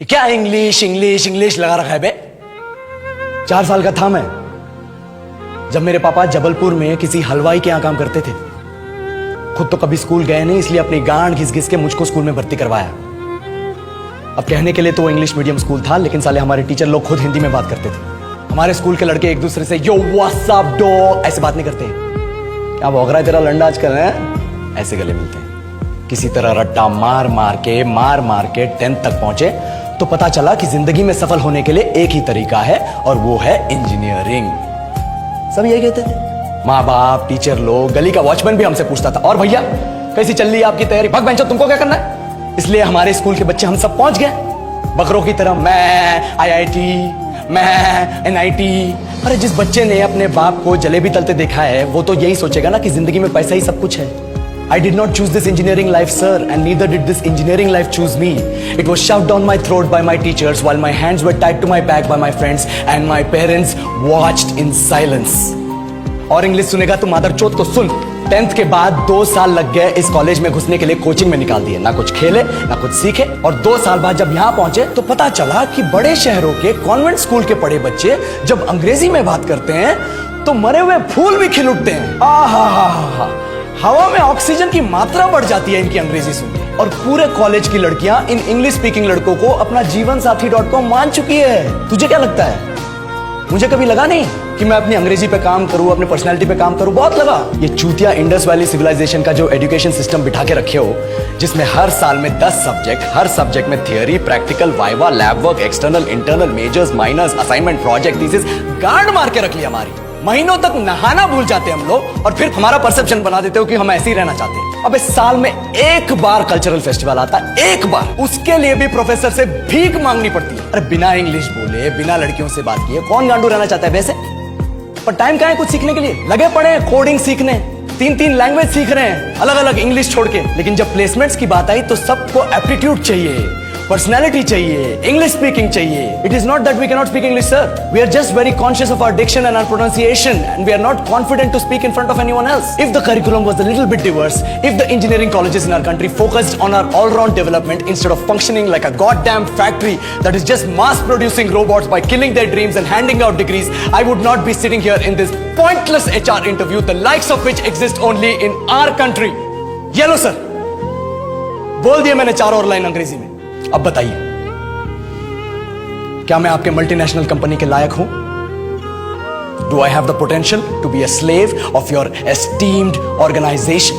क्या English English English लगा रखा है बे। 4 साल का था मैं जब मेरे पापा जबलपुर में किसी हलवाई के यहां काम करते थे। खुद तो कभी स्कूल गए नहीं, इसलिए अपनी गांड घिस घिस के मुझको स्कूल में भर्ती करवाया। अब कहने के लिए तो वो इंग्लिश मीडियम स्कूल था, लेकिन साले हमारे टीचर लोग खुद हिंदी में बात करते थे। हमारे स्कूल के लड़के एक दूसरे से यो व्हाट्स अप डॉग ऐसे बात नहीं करते। क्या भौंक रहा है तेरा लंडा आजकल है, ऐसे गले मिलते हैं। किसी तरह रट्टा मार मार के 10th तक पहुंचे तो पता चला कि जिंदगी में सफल होने के लिए एक ही तरीका है, और वो है इंजीनियरिंग। सब यही कहते थे, माँ बाप, टीचर लोग, गली का वॉचमैन भी हमसे पूछता था, और भैया कैसी चल रही है आपकी तैयारी? भग बेंचो, तुमको क्या करना है? इसलिए हमारे स्कूल के बच्चे हम सब पहुंच गए बकरों की तरह। मैं IIT, मैं NIT। अरे जिस बच्चे ने अपने बाप को जलेबी तलते देखा है वो तो यही सोचेगा ना कि जिंदगी में पैसा ही सब कुछ है। I did not choose this engineering life, sir, and neither did this engineering life choose me. It was shoved down my throat by my teachers while my hands were tied to my back by my friends and my parents watched in silence. और English सुनेगा तो मादरचोद तो सुन। 10th के बाद 2 साल लग गए इस कॉलेज में घुसने के लिए, कोचिंग में निकाल दिए। ना कुछ खेले ना कुछ सीखे, और 2 साल बाद जब यहाँ पहुंचे तो पता चला कि बड़े शहरों के कॉन्वेंट स्कूल के पढ़े बच्चे जब अंग्रेजी में बात करते हैं तो मरे हुए फूल भी खिल उठते हैं। आहा, हवा में ऑक्सीजन की मात्रा बढ़ जाती है इनकी अंग्रेजी सुन के। और पूरे कॉलेज की लड़कियां इन इंग्लिश स्पीकिंग लड़कों को अपना जीवन साथी.com मान चुकी है। तुझे क्या लगता है? मुझे कभी लगा नहीं कि मैं अपनी अंग्रेजी पे काम करूं, अपने पर्सनालिटी पे काम करूं। बहुत लगा। ये चूतिया इंडस वैली सिविलाइजेशन का जो एजुकेशन सिस्टम बिठा के रखे हो, जिसमें हर साल में 10 सब्जेक्ट, हर सब्जेक्ट में theory, practical, viva, lab work, external, internal, majors, minors, assignment, project, thesis, गांड मार के रख ली हमारी। महीनों तक नहाना भूल जाते हम लोग, और फिर हमारा परसेप्शन बना देते हो कि हम ऐसे ही रहना चाहते हैं। अब इस साल में एक बार कल्चरल फेस्टिवल आता है, एक बार, उसके लिए भी प्रोफेसर से भीख मांगनी पड़ती है। अरे बिना इंग्लिश बोले, बिना लड़कियों से बात किए कौन गांडू रहना चाहता है वैसे? पर टाइम कहाँ है कुछ सीखने के लिए? लगे पड़े हैं कोडिंग सीखने, 3 लैंग्वेज सीख रहे हैं, अलग अलग इंग्लिश छोड़ के। लेकिन जब प्लेसमेंट्स की बात आई तो सबको एप्टीट्यूड चाहिए, पर्सनैलिटी चाहिए, इंग्लिश स्पीकिंग चाहिए। It is not that we can not speak English, sir. We are just very conscious of our diction and our pronunciation, and we are not confident to speak in front of anyone else. If the curriculum was a little bit diverse, if the engineering colleges in our country focused on our all-round development instead of functioning like a goddamn factory that is just mass producing robots by killing their dreams and handing out degrees, I would not be sitting here in this pointless HR interview, the likes of which exist only in our country. ये लो sir, बोल दिया मैंने 4 और line अंग्रेजी में। अब बताइए, क्या मैं आपके मल्टीनेशनल कंपनी के लायक हूं? Do I have the potential to be a slave of your esteemed organization?